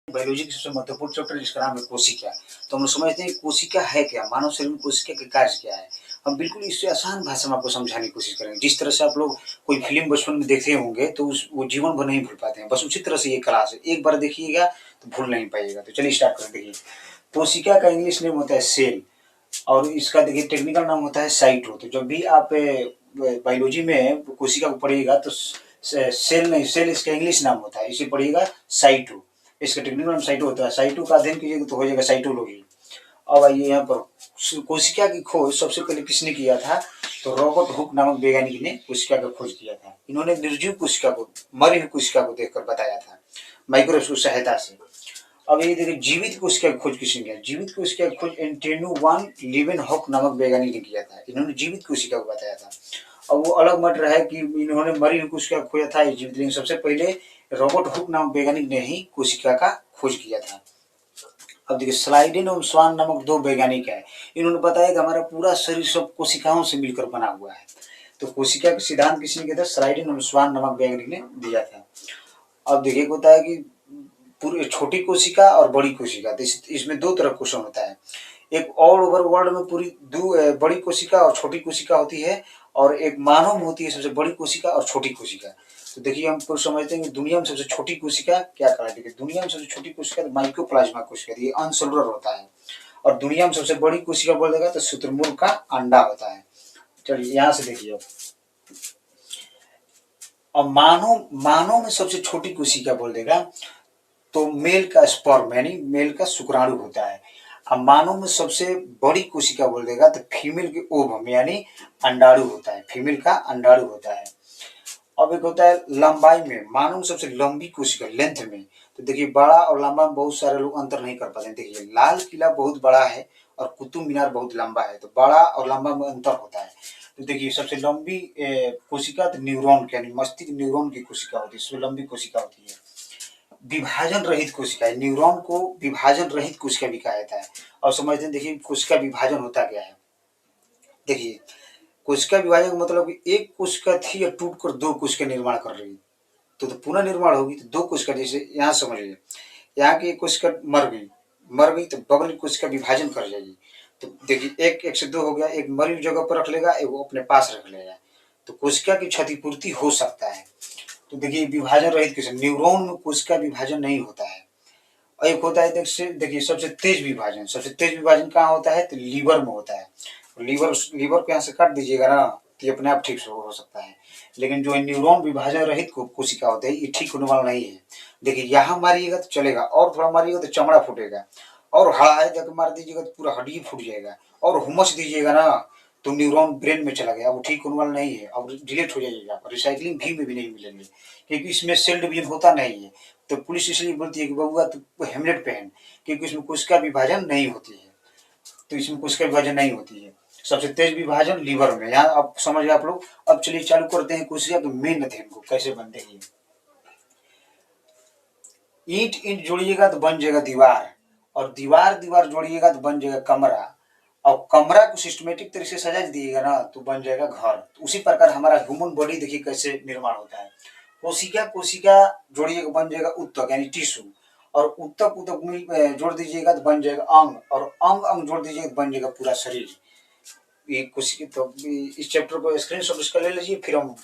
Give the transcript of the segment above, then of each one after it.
Biology की सबसे महत्वपूर्ण चैप्टर जिसका नाम है कोशिका। तो हम लोग समझते हैं कोशिका है क्या, मानव शरीर में कोशिका के कार्य क्या है। हम बिल्कुल इससे आसान भाषा में आपको समझाने की कोशिश करेंगे। जिस तरह से आप लोग कोई फिल्म बचपन में देखते होंगे तो वो जीवन भर नहीं भूल पाते हैं, बस उसी तरह से ये क्लास है, एक बार देखिएगा तो भूल नहीं पाइएगा। तो चलिए स्टार्ट करें। देखिए, कोशिका का इंग्लिश नेम होता है सेल, और इसका देखिए टेक्निकल नाम होता है साइटो। तो जब भी आप बायोलॉजी में कोशिका को पढ़िएगा तो सेल नहीं, सेल इसका इंग्लिश नाम होता है, इसे पढ़िएगा साइटो। इसका टेक्निकल नाम साइटो होता है। साइटो का अध्ययन कीजिएगा तो हो जाएगा साइटोलॉजी। अब आइए यहाँ पर, कोशिका की खोज सबसे पहले किसने किया था? तो रॉबर्ट हुक नामक वैज्ञानिक ने कोशिका का खोज किया था। इन्होंने निर्जीव कोशिका को, मरी हुई कोशिका को देखकर बताया था माइक्रोस्कोप सहायता से। अब ये देखिए, जीवित कोशिका की खोज किसने किया? जीवित कोशिका की खोज एंटोनियो वान लीeuwenhoek नामक वैज्ञानिक ने किया था। इन्होंने जीवित कोशिका को बताया था। अब वो अलग मैटर है कि इन्होंने मरी हुई कोशिका को खोजा था या जीवित, लेकिन सबसे पहले रॉबर्ट हुक नामक वैज्ञानिक ने ही कोशिका का खोज किया था। अब देखिए, स्लाइडेन और स्वान नामक दो वैज्ञानिक है। इन्होंने बताया कि हमारा पूरा शरीर सब कोशिकाओं से मिलकर बना हुआ है। तो कोशिका का सिद्धांत किसने किया था? स्लाइडेन और स्वान नामक वैज्ञानिक ने दिया था। अब देखिए, होता है कि पूरी छोटी कोशिका और बड़ी कोशिका, तो इसमें दो तरह क्वेश्चन होता है। एक ऑल ओवर वर्ल्ड में पूरी बड़ी कोशिका और छोटी कोशिका होती है, और एक मानव में होती है सबसे बड़ी कोशिका और छोटी कोशिका। तो देखिए, हम कुछ समझते हैं कि दुनिया में सबसे छोटी कोशिका क्या कहलाती है। दुनिया में सबसे छोटी कोशिका तो माइक्रोप्लाज्मा कोशिका, ये अनसेलुलर होता है। और दुनिया में सबसे बड़ी कोशिका बोलेगा तो शुतुरमुर्ग का अंडा होता है। चलिए यहाँ से देखिए, अब मानव में सबसे छोटी कोशिका बोल देगा तो मेल का स्पर्म यानी मेल का शुक्राणु होता है। अब मानव में सबसे बड़ी कोशिका बोल देगा तो फीमेल के ओवम यानी अंडाणु होता है, फीमेल का अंडाणु होता है। अब एक होता है लंबाई में, मानव में सबसे लंबी कोशिका लेंथ में। तो देखिए, बड़ा और लंबा में बहुत सारे लोग अंतर नहीं कर पाते हैं। देखिए, लाल किला बहुत बड़ा है और कुतुब मीनार बहुत लंबा है, तो बड़ा और लंबा में अंतर होता है। तो देखिए, सबसे लंबी कोशिका तो न्यूरॉन यानी मस्तिष्क न्यूरॉन की कोशिका होती है, सबसे लंबी कोशिका होती है। विभाजन रहित कोशिका, न्यूरॉन को विभाजन रहित कोशिका भी कहा जाता है। और समझते हैं, देखिए कोशिका विभाजन होता क्या है। देखिए, कोशिका विभाजन का मतलब कि एक कोशिका थी और टूटकर दो कोशिका निर्माण कर रही, तो पुनः निर्माण होगी। तो दो कोशिका, जैसे यहाँ समझिए, यहाँ की एक कोशिका मर गई तो बगल की कोशिका विभाजन कर जाएगी। तो देखिए, एक से दो हो गया, एक मरी हुई जगह पर रख लेगा, एक वो अपने पास रख लेगा, तो कोशिका की क्षतिपूर्ति हो सकता है। तो देखिए, विभाजन रहित कोशिका, न्यूरॉन में कोशिका विभाजन नहीं होता है। और एक होता है, देखिए सबसे तेज विभाजन, सबसे तेज विभाजन कहाँ होता है? तो लीवर में होता है। लीवर को यहाँ से काट दीजिएगा ना, तो ये अपने आप ठीक हो सकता है। लेकिन जो न्यूरॉन विभाजन रहित कोशिका होते हैं, ये ठीक होने वाला नहीं है। देखिए, यहाँ मारिएगा तो चलेगा, और थोड़ा मारिएगा तो चमड़ा फूटेगा, और हड़ाए जाकर मार दीजिएगा तो पूरा हड्डी फूट जाएगा, और हुमस दीजिएगा ना तो न्यूरॉन ब्रेन में चला गया, वो ठीक होने वाला नहीं है, और डिलीट हो जाइएगा। रिसाइकलिंग भी नहीं मिलेंगे, क्योंकि इसमें सेल डिवीजन होता नहीं है। तो पुलिस इसलिए बोलती है कि बबुआ तो हेमलेट पहन, क्योंकि इसमें कोशिका विभाजन नहीं होती है। तो इसमें कोशिका विभाजन नहीं होती है। सबसे तेज विभाजन लीवर में। यहाँ अब समझ गए आप लोग। अब चलिए चालू करते हैं कोशिका के मेन अध्ययन को, कैसे बनते हैं। ईंट जोड़िएगा तो बन जाएगा दीवार, और दीवार जोड़िएगा तो बन जाएगा कमरा, और कमरा को सिस्टमेटिक तरीके से सजा दीजिएगा ना तो बन जाएगा घर। तो उसी प्रकार हमारा ह्यूमन बॉडी देखिए कैसे निर्माण होता है। कोशिका जोड़िएगा बन जाएगा ऊतक यानी टिश्यू, और ऊतक जोड़ दीजिएगा तो बन जाएगा अंग, और अंग जोड़ दीजिएगा तो बन जाएगा पूरा शरीर। ये कोशिका, तो इस चैप्टर को स्क्रीनशॉट इसका ले लीजिए, फिर हम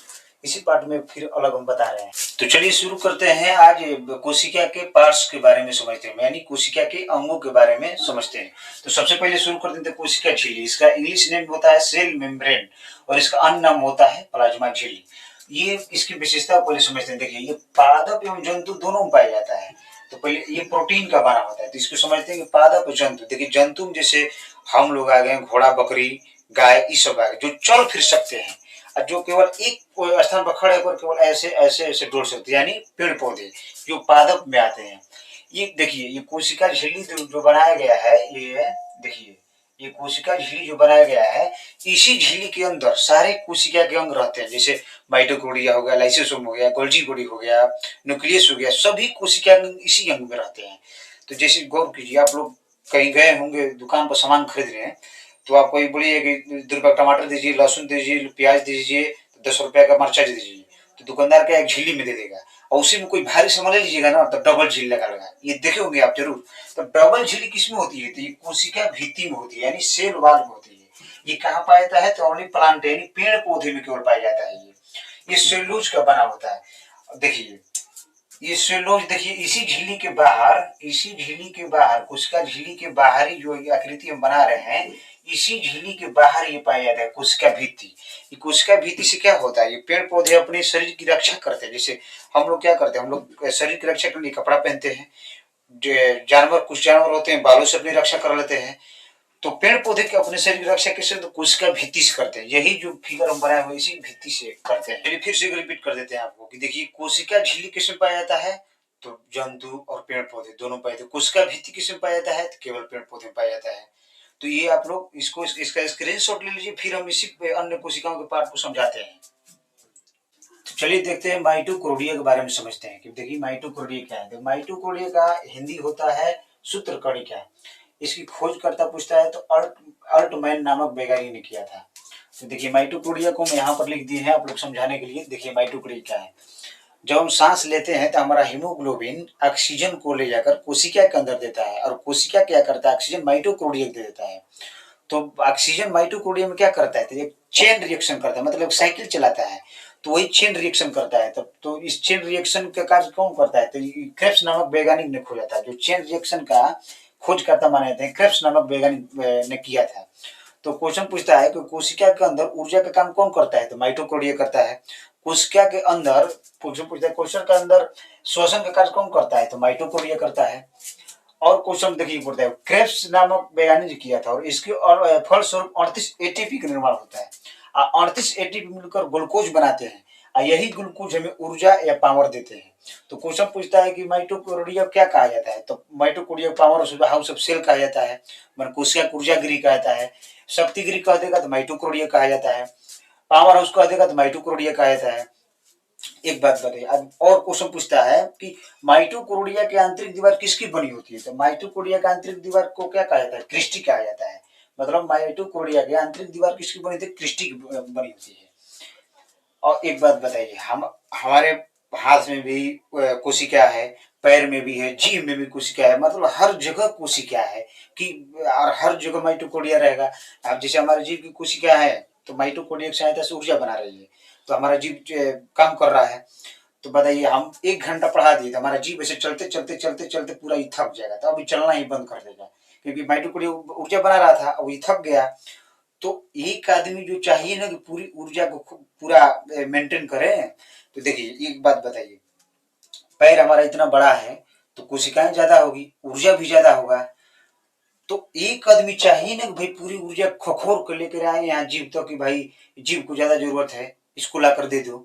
इसी पार्ट में फिर अलग हम बता रहे हैं। तो चलिए शुरू करते हैं। आज कोशिका के पार्ट्स के बारे में समझते हैं, यानी कोशिका के अंगों के बारे में समझते हैं। तो सबसे पहले शुरू कर देते हैं कोशिका झिल्ली। इसका इंग्लिश नेम होता है सेल मेम्ब्रेन, और इसका अन्य नाम होता है प्लाज्मा झिल्ली। ये इसकी विशेषता पहले समझते हैं। देखिए, ये पादप एवं जंतु दोनों में पाया जाता है। तो पहले ये प्रोटीन का बना होता है, तो इसको समझते हैं कि पादप जंतु। देखिए, जंतु में जैसे हम लोग आ गए, घोड़ा, बकरी, गाय, ये सब आ गए जो चल फिर सकते हैं, और जो केवल एक स्थान पर खड़े होकर केवल ऐसे डोल सकते हैं, यानी पेड़ पौधे जो पादप में आते हैं। ये देखिए, ये कोशिका झिल्ली जो बनाया गया है, ये देखिए, ये कोशिका झिल्ली जो बनाया गया है, इसी झिल्ली के अंदर सारे कोशिका के अंग रहते हैं। जैसे माइटोकॉन्ड्रिया हो गया, लाइसोसोम हो गया, गोल्गी बॉडी हो गया, न्यूक्लियस हो गया, सभी कोशिका अंग इसी अंग में रहते हैं। तो जैसे गौर कीजिए, आप लोग कहीं गए होंगे, दुकान पर सामान खरीद रहे हैं, तो आप कोई बोलिए कि 2 रुपये टमाटर दीजिए, लहसुन दीजिए, प्याज दीजिए, 10 रुपये का मरचा दीजिए, तो दुकानदार क्या एक झिल्ली में दे देगा। और उसी में कोई भारी सामान ले लीजिएगा ना तो डबल झिल्ली लगा लगा, ये देखे होंगे आप जरूर। तो डबल झिल्ली किसमें होती है? तो ये कोशिका भित्ति में होती है, यानी सेल वॉल में होती है। ये कहाँ पाया जाता है? तो ओनली प्लांट यानी पेड़ पौधे में केवल पाया जाता है। ये सेल्यूलोज का बना होता है। देखिए ये सेल्यूलोज, देखिए इसी झिल्ली के बाहर कोशिका झिल्ली के बाहरी जो आकृति हम बना रहे हैं, इसी झिल्ली के बाहर ये पाया जाता है कोशिका भित्ति। ये कोशिका भित्ति से क्या होता है? ये पेड़ पौधे अपने शरीर की रक्षा करते हैं। जैसे हम लोग क्या करते हैं, हम लोग शरीर की रक्षा के लिए कपड़ा पहनते हैं। जानवर, कुछ जानवर होते हैं बालों से अपनी रक्षा कर लेते हैं। तो पेड़ पौधे के अपने शरीर की रक्षा कैसे? तो कोशिका भित्ति से करते हैं। यही जो फिगर हम बनाए हुए इसी भित्ति से करते हैं। चलिए फिर से रिपीट कर देते हैं आपको कि देखिए कोशिका झिल्ली किसमें पाया जाता है? तो जंतु और पेड़ पौधे दोनों पाए जाते हैं। कोशिका भित्ति किसमें पाया जाता है? तो केवल पेड़ पौधे में पाया जाता है। तो ये आप लोग इसका स्क्रीनशॉट ले लीजिए, फिर हम इसी अन्य कोशिकाओं के पार्ट को समझाते हैं। तो चलिए देखते हैं माइटोकॉन्ड्रिया के बारे में समझते हैं कि देखिए माइटोकॉन्ड्रिया क्या है। तो माइटोकॉन्ड्रिया का हिंदी होता है सूत्रकणिका। इसकी खोजकर्ता पूछता है तो अल्टमैन नामक वैज्ञानिक ने किया था। तो देखिए माइटोकॉन्ड्रिया को मैं यहाँ पर लिख दिए हैं आप लोग समझाने के लिए। देखिए माइटोकॉन्ड्रिया क्या है। जब हम सांस लेते हैं तो हमारा हीमोग्लोबिन ऑक्सीजन को ले जाकर कोशिका के अंदर देता है, और कोशिका क्या करता है? ऑक्सीजन माइटोकॉन्ड्रिया को दे देता है। तो ऑक्सीजन माइटोकॉन्ड्रिया में क्या करता है? तो एक चेन रिएक्शन करता है, मतलब साइकिल चलाता है। तो वही चेन रिएक्शन करता है। तब तो इस चेन रिएक्शन का कार्य कौन करता है? तो क्रेब्स नामक वैज्ञानिक ने खोजा था। जो चेन रिएक्शन का खोजकर्ता माने जाते हैं, क्रेब्स नामक वैज्ञानिक ने किया था। तो क्वेश्चन पूछता है कि कोशिका के अंदर ऊर्जा का काम कौन करता है? तो माइटोकॉन्ड्रिया करता है। कोशिका के अंदर क्वेश्चन पूछता है कोशिका के अंदर श्वसन का कार्य कौन करता है? तो माइटोकॉन्ड्रिया करता है। और क्वेश्चन देखिए पड़ता है, क्रेब्स नामक वैज्ञानिक ने किया था, और इसके और फलस्वरूप 38 एटीपी का निर्माण होता है। 38 एटीपी मिलकर ग्लूकोज बनाते हैं, और यही ग्लूकोज हमें ऊर्जा या पावर देते हैं। तो क्वेश्चन पूछता है कि माइटोकॉन्ड्रिया क्या कहा जाता है? तो mitochondria power house of cell कहा जाता है, मन कोशिका ऊर्जा गृह कहा जाता है। शक्ति गृह कह देगा तो माइटोकॉन्ड्रिया कहा जाता है। पावर हाउस कह देगा तो माइटोकॉन्ड्रिया कहा जाता है। एक बात बताइए, अब और क्वेश्चन पूछता है कि माइटोकॉन्ड्रिया की आंतरिक दीवार किसकी बनी होती है? तो माइटोकॉन्ड्रिया की आंतरिक दीवार को क्या कहा जाता है? क्रिस्टी कहा जाता है। मतलब माइटोकॉन्ड्रिया की आंतरिक दीवार किसकी बनी थी? क्रिस्टी की बनी होती है। और एक बात बताइए, हम हमारे हाथ में भी कोशिका है, पैर में भी है, जीभ में भी कोशिका है, मतलब हर जगह कोशिका है कि, और हर जगह माइटोकॉन्ड्रिया रहेगा। अब जैसे हमारे जीभ की कोशिका है तो माइटोकॉन्ड्रिया की सहायता से ऊर्जा बना रही है, तो हमारा जीभ काम कर रहा है। तो बताइए हम 1 घंटा पढ़ा दिए तो हमारा जीभ ऐसे चलते चलते चलते चलते पूरा ही थक जाएगा, तो अभी चलना ही बंद कर देगा, क्योंकि माइटोकॉन्ड्रिया ऊर्जा बना रहा था, अब ये थक गया। तो एक आदमी जो चाहिए ना कि पूरी ऊर्जा को पूरा मेंटेन करे। तो देखिए एक बात बताइए, पैर हमारा इतना बड़ा है तो कोशिकाएं ज्यादा होगी, ऊर्जा भी ज्यादा होगा। तो एक आदमी चाहिए ना कि भाई पूरी ऊर्जा खखोर कर लेकर आए यहाँ जीव तक, कि भाई जीव को ज्यादा जरूरत है, इसको ला कर दे दो।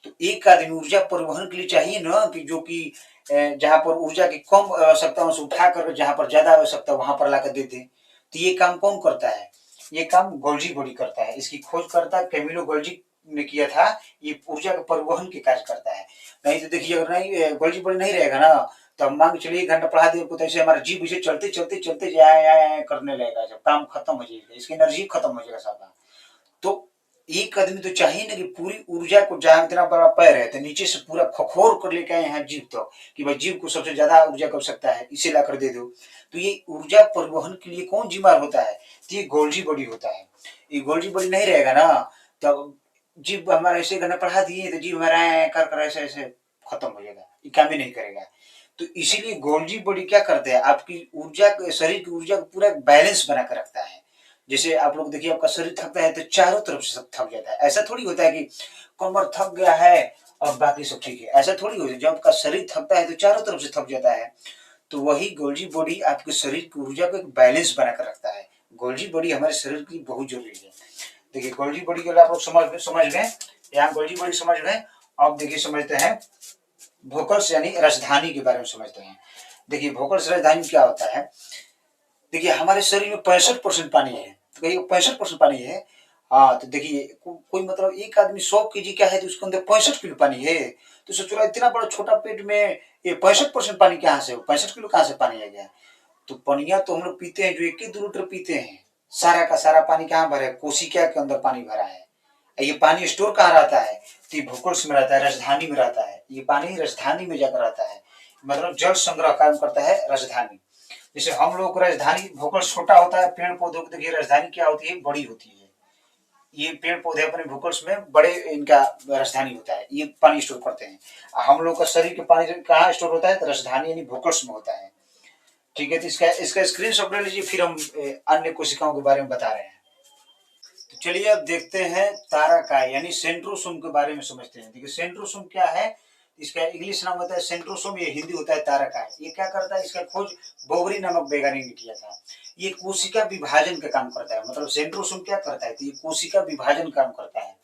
तो एक आदमी ऊर्जा परिवहन के लिए चाहिए ना कि जो कि जहां पर ऊर्जा की कम आवश्यकता है उसे उठा कर जहां पर ज्यादा आवश्यकता है वहां पर लाकर दे दे। तो ये काम कौन करता है? ये काम गोल्जी बॉडी करता है। इसकी खोजकर्ता कैमिलो गोल्जी ने किया था। ये ऊर्जा के परिवहन के कार्य करता है। नहीं तो देखिए अगर नहीं गोल्जी बॉडी नहीं रहेगा ना, तो हम मान के चलिए 1 घंटा पढ़ा दिए तो ऐसे हमारा जीव इसे चलते चलते चलते जाए करने लगेगा, जब काम खत्म हो जाएगा, इसकी एनर्जी खत्म हो जाएगा सारा। तो एक आदमी तो चाहिए ना कि पूरी ऊर्जा को, जहां इतना बड़ा पैर है तो नीचे से पूरा खखोर कर लेके आए यहाँ जीव तक, कि भाई जीव को सबसे ज्यादा ऊर्जा की आवश्यकता है, इसे ला कर दे दो। तो ये ऊर्जा परिवहन के लिए कौन जिम्मेदार होता है? तो ये गोल्जी बॉडी होता है। ये गोल्जी बॉडी नहीं रहेगा ना, तब जीव हमारा ऐसे करना पढ़ा दिए तो जीव हमारा कर ऐसे ऐसे खत्म हो जाएगा, ये काम ही नहीं करेगा। तो इसीलिए गोल्जी बॉडी क्या करते हैं, आपकी ऊर्जा, शरीर की ऊर्जा को पूरा बैलेंस बना कर रखता है। जैसे आप लोग देखिए आपका शरीर थकता है तो चारों तरफ से सब थक जाता है। ऐसा थोड़ी होता है कि कमर थक गया है और बाकी सब ठीक है, ऐसा थोड़ी होता है। जब आपका शरीर थकता है तो चारों तरफ से थक जाता है। तो वही गोल्जी बॉडी आपके शरीर की ऊर्जा को एक बैलेंस बनाकर रखता है। गोल्जी बॉडी हमारे शरीर के लिए बहुत जरूरी है। देखिए गोल्जी बॉडी के लिए आप लोग समझ गए, यहाँ गोल्जी बॉडी समझ गए। अब देखिए समझते हैं भोकल्स यानी राजधानी के बारे में समझते हैं। देखिए भोकल्स राजधानी क्या होता है। देखिए हमारे शरीर में 65% पानी है, तो कहिए 65% पानी है। हाँ तो देखिए कोई मतलब एक आदमी 100 kg का है तो उसके अंदर 65 किलो पानी है। तो सोच रहा इतना बड़ा छोटा पेट में ये 65% पानी कहाँ से हो, 65 किलो कहाँ से पानी आ गया? तो पनिया तो हम लोग पीते हैं जो 1 ही 2 लीटर पीते हैं, सारा का सारा पानी कहाँ भरा है? कोशिका के अंदर पानी भरा है। ये पानी स्टोर कहाँ रहता है, तो ये भूकल्स में रहता है, राजधानी में रहता है। ये पानी राजधानी में जाकर रहता है, मतलब जल संग्रह काम करता है राजधानी। जैसे हम लोग को राजधानी भूखल छोटा होता है, पेड़ पौधों की देखिए राजधानी क्या होती है, बड़ी होती है। ये पेड़ पौधे अपने भूखल्स में बड़े इनका राजधानी होता है, ये पानी स्टोर करते हैं। हम लोग का शरीर के पानी कहाँ स्टोर होता है, तो राजधानी यानी भूखल्स में होता है। ठीक है, तो इसका इसका स्क्रीनशॉट ले लीजिए, फिर हम अन्य कोशिकाओं के बारे में बता रहे हैं। तो चलिए अब देखते हैं तारकाय यानी सेंट्रोसोम के बारे में समझते हैं। देखिए सेंट्रोसोम क्या है, इसका इंग्लिश नाम होता है सेंट्रोसोम, ये हिंदी होता है तारकाय। ये क्या करता है, इसका खोज बोवरी नामक वैज्ञानिक ने किया था। ये कोशिका विभाजन का काम करता है, मतलब सेंट्रोसोम क्या करता है, तो ये कोशिका विभाजन काम करता है।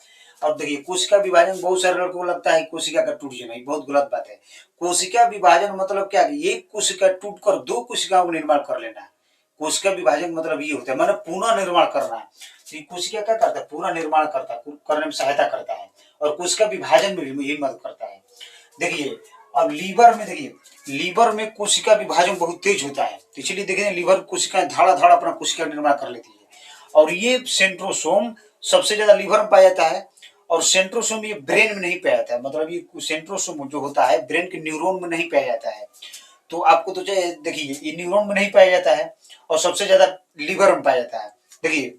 और देखिए कोशिका विभाजन बहुत सारे लोगों को लगता है कोशिका का टूट जाना, ये बहुत गलत बात है। कोशिका विभाजन मतलब क्या, एक कोशिका टूटकर दो कोशिकाओं का निर्माण कर लेना। कोशिका विभाजन मतलब ये होता है, मतलब पुनः निर्माण करना। तो कोशिका क्या करता है, पूरा निर्माण करता है, करने में सहायता करता है, और कोशिका विभाजन में भी यही मदद करता है। देखिए अब लीवर में, देखिए लीवर में कोशिका विभाजन बहुत तेज होता है, तो इसलिए देखिए लीवर कोशिकाएं धड़ा धड़ा अपना कोशिका निर्माण कर लेती है। और ये सेंट्रोसोम सबसे ज्यादा लीवर में पाया जाता है, और सेंट्रोसोम ये ब्रेन में नहीं पाया जाता है, मतलब ये सेंट्रोसोम जो होता है ब्रेन के न्यूरॉन में नहीं पाया जाता है। तो आपको तो देखिए ये न्यूरॉन में नहीं पाया जाता है, और सबसे ज्यादा लीवर में पाया जाता है। देखिए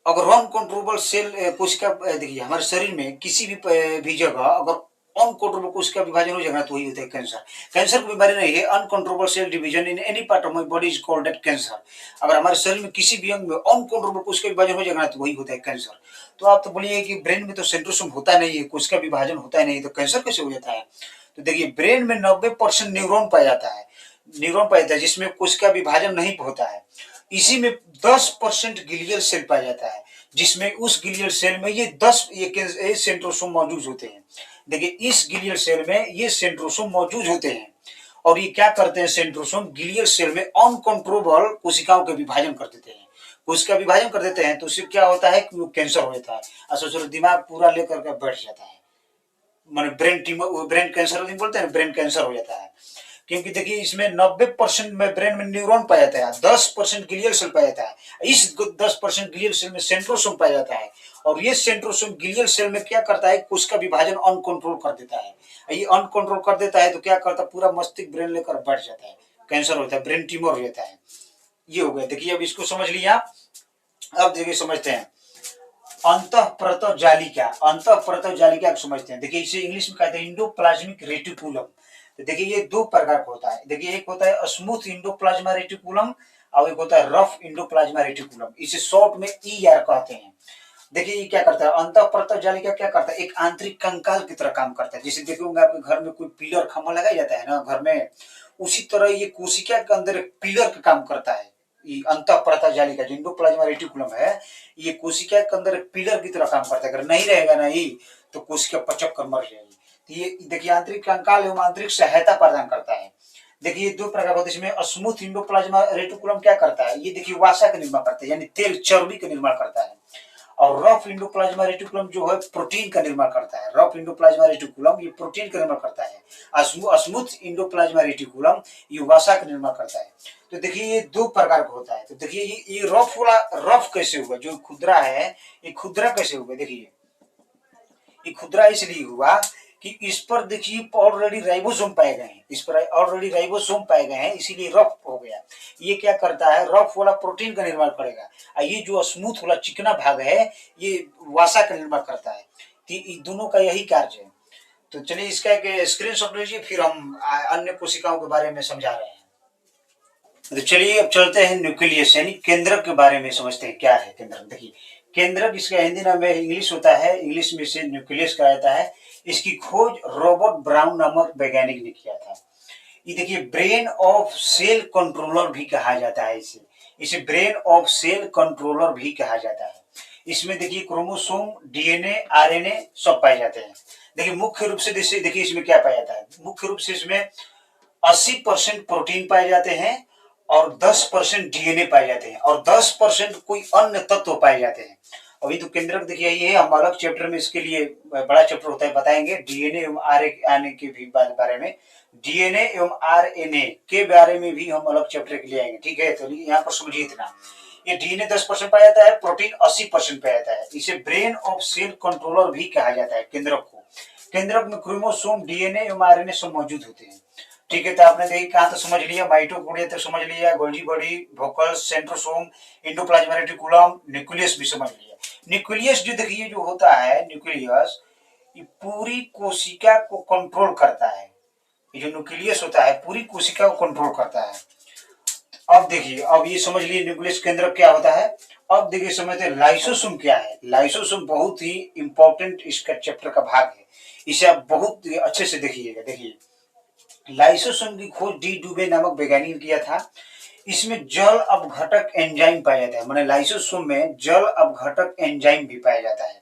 अगर अनकंट्रोलेबल सेल कोशिका देखिए हमारे शरीर में किसी भी जगह अगर अनकंट्रोलेबल कोशिका विभाजन हो जाएगा तो वही होता है कैंसर। कैंसर की बीमारी नहीं है, uncontrollable cell division in any part of my body is called that cancer. अगर हमारे शरीर में किसी भी अंग में अनकंट्रोलेबल कोशिका विभाजन हो जाएगा तो वही होता है कैंसर। तो आप तो बोलिए कि ब्रेन में तो सेंट्रोसोम होता नहीं है, कोशिका विभाजन होता ही नहीं, तो कैंसर कैसे हो जाता है। तो देखिए ब्रेन में 90% न्यूरॉन पाया जाता है, न्यूरॉन पाया जाता है जिसमें कोशिका विभाजन नहीं होता है। इसी में 10% ग्लियल सेल पाया जाता है, जिसमें उस ग्लियल सेल में ये 10 ये सेंट्रोसोम मौजूद होते हैं। देखिए इस ग्लियल सेल में ये सेंट्रोसोम मौजूद होते हैं, और ये क्या करते हैं, सेंट्रोसोम ग्लियल सेल में अनकंट्रोलेबल कोशिकाओं के विभाजन कर देते हैं। कोशिका विभाजन कर देते हैं तो उससे क्या होता है कि वो कैंसर हो जाता है, और सोचो दिमाग पूरा लेकर के बैठ जाता है, माने ब्रेन ट्यूमर, ब्रेन कैंसर बोलते हैं, ब्रेन कैंसर हो जाता है। क्योंकि देखिए इसमें 90% में ब्रेन में न्यूरॉन पाया जाता है, 10% ग्लियल सेल पाया जाता है। इस 10% ग्लियल सेल में सेंट्रोसोम पाया जाता है, और ये सेंट्रोसोम ग्लियल सेल में क्या करता है, कोशिका विभाजन अनकंट्रोल कर देता है। ये अनकंट्रोल कर देता है तो क्या करता है, पूरा मस्तिष्क ब्रेन लेकर बैठ जाता है, कैंसर होता है, ब्रेन ट्यूमर हो जाता है। ये हो गया। देखिए अब इसको समझ लिया, अब देखिए समझते हैं अंतःपरत जालिका। अंतःपरत जालिका को समझते हैं। देखिए इसे इंग्लिश में कहते हैं इंडोप्लाज्मिक रेटिकुलम। तो देखिए ये दो प्रकार का होता है। देखिए एक होता है स्मूथ इंडोप्लाज्मा रेटिकुलम, और एक होता है रफ इंडोप्लाज्मा रेटिकुलम। इसे शॉर्ट में ईआर कहते हैं। देखिए ये क्या करता है, अंतःपरत जालिका क्या करता है, एक आंतरिक कंकाल की तरह काम करता है। जैसे देखोगे आपके घर में कोई पिलर खंभा लगाया जाता है ना घर में, उसी तरह ये कोशिका के अंदर एक पिलर का काम करता है। ये अंतःपरत जालिका जो इंडोप्लाज्मा रेटिकुलम है, ये कोशिका के अंदर एक पिलर की तरह काम करता है। अगर नहीं रहेगा ना ये, तो कोशिका पचक कर मर जाएगी। तो ये देखिए आंतरिक कंकाल एवं आंतरिक सहायता प्रदान करता है। देखिए दो प्रकार होते हैं इसमें। स्मूथ इंडोप्लाज्मा रेटिकुलम क्या करता है, ये देखिए वसा का निर्माण करता है, यानी तेल चर्बी का निर्माण करता है। और रफ इंडोप्लाज्मा रेटिकुलम जो है प्रोटीन का निर्माण करता है। रफ इंडोप्लाज्मा रेटिकुलम ये प्रोटीन का निर्माण करता है। स्मूथ इंडोप्लाज्मा रेटिकुलम ये वसा का निर्माण करता है। तो देखिए ये दो प्रकार का होता है। तो देखिए ये रफ वाला, रफ कैसे हुआ, जो खुदरा है ये खुदरा कैसे हुआ। देखिए ये खुदरा इसलिए हुआ कि इस पर देखिए ऑलरेडी राइबोसोम पाए गए हैं, इस पर ऑलरेडी राइबोसोम पाए गए हैं, इसीलिए रफ हो गया। ये क्या करता है, रफ वाला प्रोटीन का निर्माण करेगा, और ये जो स्मूथ वाला चिकना भाग है ये वसा का निर्माण करता है। तो दोनों का यही कार्य है। तो चलिए इसका एक स्क्रीनशॉट लीजिए, फिर हम अन्य कोशिकाओं के बारे में समझा रहे हैं। तो चलिए अब चलते हैं न्यूक्लियस यानी केंद्रक के बारे में समझते हैं क्या है केंद्रक। देखिए केंद्रक इसका हिंदी नाम है, इंग्लिश होता है, इंग्लिश में से न्यूक्लियस कहा जाता है। इसकी खोज रॉबर्ट ब्राउन नामक वैज्ञानिक ने किया था। ये देखिए ब्रेन ऑफ सेल कंट्रोलर भी कहा जाता है इसे, इसे ब्रेन ऑफ सेल कंट्रोलर भी कहा जाता है। इसमें देखिए क्रोमोसोम, डीएनए, आरएनए सब पाए जाते हैं। देखिए मुख्य रूप से देखिए इसमें क्या पाया जाता है, मुख्य रूप से इसमें 80% प्रोटीन पाए जाते हैं, और 10% डीएनए पाए जाते हैं, और 10% कोई अन्य तत्व पाए जाते हैं। अभी तो केंद्रक देखिए ये है, हम अलग चैप्टर में इसके लिए बड़ा चैप्टर होता है बताएंगे डीएनए एवं आरएनए के भी बारे में। डीएनए एवं आरएनए के बारे में भी हम अलग चैप्टर के लिए आएंगे। ठीक है, तो यहाँ पर समझिए इतना ये डीएनए 10% पाया जाता है, प्रोटीन 80% पाया जाता है। इसे ब्रेन ऑफ सेल कंट्रोलर भी कहा जाता है, केंद्रक को। केंद्रक में क्रोमोसोम, डीएनए एवं आरएनए सब मौजूद होते हैं। ठीक है, तो आपने देखिए कहा तो समझ लिया, माइटोकॉन्ड्रिया तक समझ लिया, Golgi body, vocals, centrosome, endoplasmic reticulum, nucleus भी समझ लिया। न्यूक्लियस जो देखिए जो होता है, न्यूक्लियस ये पूरी कोशिका को कंट्रोल करता है। ये जो न्यूक्लियस होता है पूरी कोशिका को कंट्रोल करता है। अब देखिए, अब ये समझ लिए न्यूक्लियस केंद्रक क्या होता है। अब देखिए समझते हैं लाइसोसोम क्या है। लाइसोसोम बहुत ही इंपॉर्टेंट इसका चैप्टर का भाग है, इसे आप बहुत अच्छे से देखिएगा। देखिए, लाइसोसोम की खोज डी डुबे नामक वैज्ञानिक ने किया था। इसमें जल अपघटक एंजाइम पाया जाता है, माने लाइसोसोम में जल अपघटक एंजाइम भी पाया जाता है,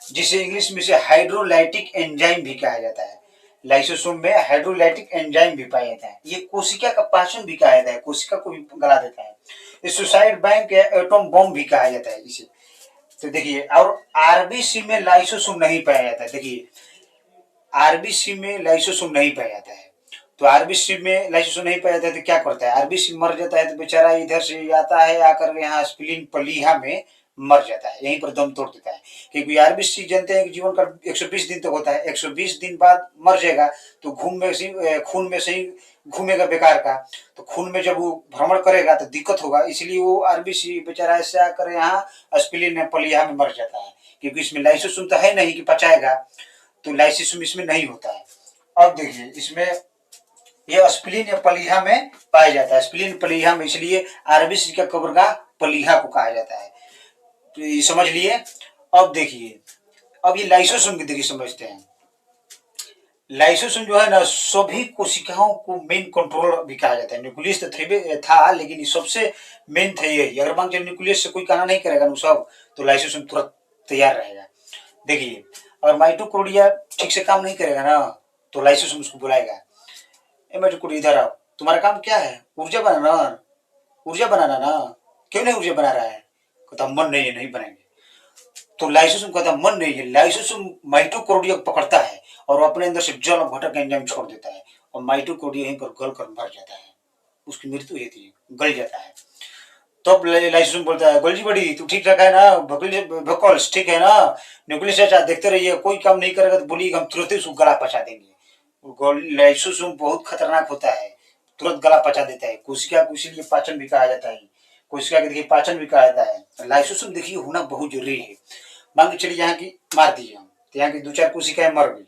जिसे इंग्लिश में से हाइड्रोलाइटिक एंजाइम भी कहा जाता है। लाइसोसोम में हाइड्रोलाइटिक एंजाइम भी पाया जाता है। ये कोशिका का पाचन भी कहा जाता है, कोशिका को भी गला देता है। ये सुसाइड बैंक या एटम बम भी कहा जाता है इसे। तो देखिए, और आरबीसी में लाइसोसोम नहीं पाया जाता है। देखिए, आरबीसी में लाइसोसोम नहीं पाया जाता है। तो आरबीसी में लाइसोसोम नहीं पाया जाता है तो क्या करता है, आरबीसी मर जाता है तो बेचारा इधर से आता है, आकर यहाँ स्प्लीन प्लीहा में मर जाता है, यहीं पर दम तोड़ देता है। क्योंकि आरबीसी जानते हैं कि जीवन का 120 दिन तक होता है, 120 दिन बाद मर जाएगा तो खून में से ही घूमेगा बेकार का। तो खून में जब वो भ्रमण करेगा तो दिक्कत होगा, इसलिए वो आरबीसी बेचारा ऐसे आकर यहाँ स्प्लीन प्लीहा में मर जाता है। क्योंकि इसमें लाइसोसोम तो है नहीं कि पचाएगा, तो लाइसोसोम इसमें नहीं होता है। अब देखिए, इसमें ये स्प्लीन या प्लीहा में पाया जाता है, स्प्लीन प्लीहा में, इसलिए आरबीसी का कब्रगाह प्लीहा को कहा जाता है। तो ये समझ लिए। अब देखिए, अब ये लाइसोसोम की देखिए समझते हैं। लाइसोसोम जो है ना सभी कोशिकाओं को मेन कंट्रोल भी कहा जाता है। न्यूक्लियस तो था लेकिन ये सबसे मेन थे यही। अगर मान लीजिए न्यूक्लियस से कोई कहना नहीं करेगा ना सब, तो लाइसोसोम तुरंत तैयार रहेगा। देखिए, अगर माइटोकॉन्ड्रिया ठीक से काम नहीं करेगा ना तो लाइसोसोम उसको बुलाएगा, ए माइटोकॉन्ड्रिया इधर आओ, तुम्हारा काम क्या है, ऊर्जा बनाना, ऊर्जा बनाना ना, क्यों नहीं ऊर्जा बना रहा है, कहता मन नहीं है, नहीं बनाएंगे। तो लाइसोसोम कहता मन नहीं है, लाइसोसोम माइटोकॉन्ड्रिया को पकड़ता है और अपने अंदर से जल घटक एंजाइम छोड़ देता है और माइटोकॉन्ड्रिया यहीं पर गल कर मर जाता है, उसकी मृत्यु होती है, गल जाता है। तब लाइसोसोम बोलता है, गोल्जी बड़ी तू ठीक रखा है ना, भोकल्स ठीक है ना, न्यूक्लियस चाचा देखते रहिए, कोई काम नहीं करेगा तो बोलिए हम तुरंत ही उसको गला पचा देंगे। लाइसोसोम बहुत खतरनाक होता है, तुरंत गला पचा देता है। कोशिका को इसीलिए पाचन भी कहा जाता है, कोशिका के देखिए पाचन भी कहा जाता है। लाइसोसोम देखिए होना बहुत जरूरी है। मान के चलिए यहाँ की मार दिए हम, तो यहाँ की 2-4 कोशिकाएं मर गई,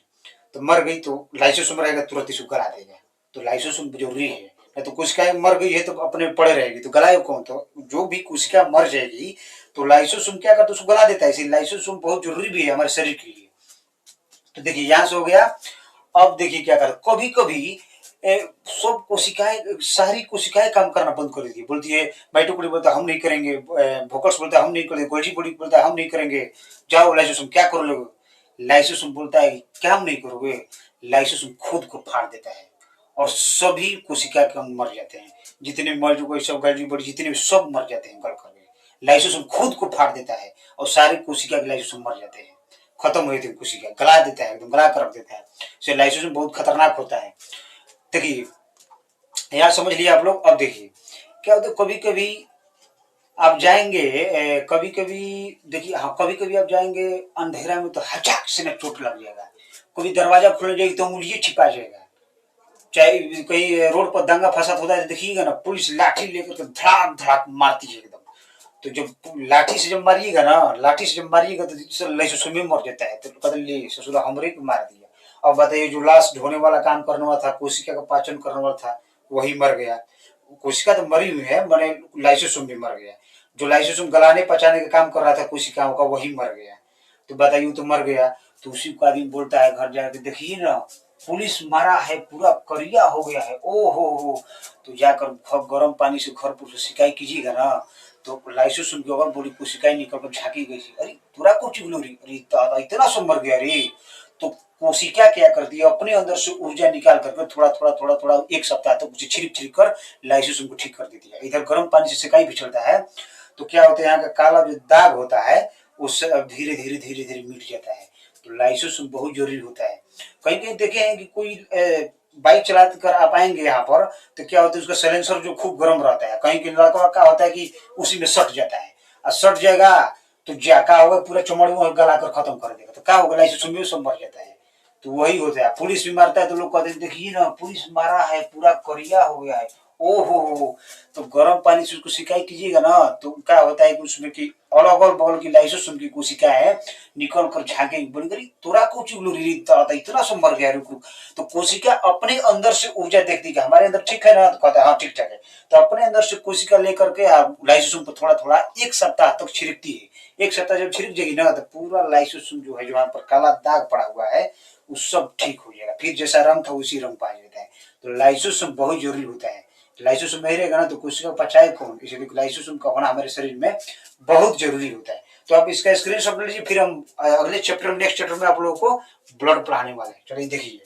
तो मर गई तो लाइसोसोम रहेगा तुरंत इसको गला देगा। तो लाइसोसोम जरूरी है, नहीं तो कोशिकाएं मर गई है तो अपने पड़े रहेगी तो गलाए कौन। तो जो भी कोशिका मर जाएगी तो लाइसोसोम क्या करता है, उसको गला देता है। इसलिए लाइसोसोम बहुत जरूरी भी है हमारे शरीर के लिए। तो देखिए यहाँ से हो गया। अब देखिए क्या कर, कभी कभी सब कोशिकाएं, सारी कोशिकाएं काम करना बंद कर देती है, बोलती है माइटोकॉन्ड्रिया बोलता है हम नहीं करेंगे, वोकल्स बोलता है हम नहीं करेंगे, गोल्गी बॉडी बोलता है हम नहीं करेंगे, जाओ लाइसोसोम क्या करो लोग। लाइसोसोम बोलता है क्या हम नहीं करोगे, लाइसोसोम खुद को फाड़ देता है और सभी कोशिका के अंग मर जाते हैं, जितने सब गोल्गी बॉडी जितने भी सब मर जाते हैं गल करके। लाइसोसोम खुद को फाड़ देता है और सारी कोशिका के लाइसोसोम मर जाते हैं, खत्म हुई थी कोशिका, गला देता है, एकदम गला कर रख देता है। इसलिए लाइसोसोम बहुत खतरनाक होता है। देखिए यहाँ समझ लिया आप लोग। अब देखिए क्या होता है, कभी कभी आप जाएंगे, कभी कभी देखिए, हाँ कभी कभी आप जाएंगे अंधेरा में तो हचाक से न चोट लग जाएगा, कभी दरवाजा खुल जाएगी तो उंगली छिपा जाएगा। चाहे कहीं रोड पर दंगा फसाद होता है तो देखिएगा ना पुलिस लाठी लेकर के धड़ाक धड़ाक मारती है एकदम। तो जब लाठी से जब मारिएगा ना, लाठी से जब मारिएगा तो लाइसोसोम में मर जाता है, तो पता नहीं ससुरा हमरे को मार दिया। अब बताइए जो लाश ढोने वाला काम करने वाला था, कोशिका का पाचन करने वाला था, वही मर गया। कोशिका तो मरी हुई है, मैंने लाइसोसोम भी मर गया। जो लाइसोसोम गलाने पचाने का काम कर रहा था कोशिकाओं का, वही मर गया। तो बताइए तो मर गया। तो उसी को आदमी बोलता है घर जाकर, देखिए ना पुलिस मारा है, पूरा करिया हो गया है, ओ हो। तो जाकर गर्म पानी से घर पर सिकाई कीजिएगा ना, तो लाइसोसोम की अगर बॉडी कोशिकाएं निकल कर झाँकी गई, अरे पूरा कुछ ग्लोरी, अरे इतना सब मर गया रे। तो कोशिका क्या करती है, अपने अंदर से ऊर्जा निकाल करके थोड़ा 1 सप्ताह तक उसे छिड़क छिड़क कर लाइसोसोम को ठीक कर देती है। इधर गर्म पानी से सिकाई भी चलता है तो क्या होता है, यहाँ का काला जो दाग होता है उससे धीरे धीरे मिट जाता है। तो लाइसोसोम बहुत जरूरी होता है। कहीं कहीं देखे हैं कि कोई बाइक चलाते कर आप आएंगे यहाँ पर, तो क्या होता है उसका साइलेंसर जो खूब गर्म रहता है, कहीं के लड़का क्या होता है कि उसी में सट जाता है, और सट जाएगा तो क्या होगा, पूरा चमड़ी में गला कर खत्म कर देगा, तो क्या होगा, लाइसेंस में सब मर जाता है। तो वही होता है, पुलिस भी मारता है तो लोग कहते हैं देखिए ना पुलिस मारा है, पूरा करिया हो गया है। ओहो, तो गर्म पानी से उसको सिकाई कीजिएगा ना, तो क्या होता है कि उसमें की अगल बगल की लाइसेंस की कोशिका है, निकल कर झांके बड़ी करी तोरा को चुगलू री इतना सब मर गया, रुक रुक। तो कोशिका अपने अंदर से ऊर्जा देखती है हमारे अंदर ठीक है ना, तो कहता है हाँ ठीक ठाक है। तो अपने अंदर से कोशिका लेकर के आप लाइसोसोम पर थोड़ा थोड़ा 1 सप्ताह तक छिड़कती है। 1 सप्ताह जब छिड़क जाएगी ना, तो पूरा लाइसोसोम जो है, जो वहां पर काला दाग पड़ा हुआ है, वो सब ठीक हो जाएगा, फिर जैसा रंग था उसी रंग पा जाता है। तो लाइसोसोम बहुत जरूरी होता है। लाइसोसोम नहीं रहेगा ना तो कोशिका पचाए कौन, इसलिए लाइसोसोम का होना हमारे शरीर में बहुत जरूरी होता है। तो आप इसका स्क्रीनशॉट ले लीजिए, फिर हम अगले चैप्टर नेक्स्ट चैप्टर में आप लोगों को ब्लड पढ़ाने वाले हैं। चलिए देखिए।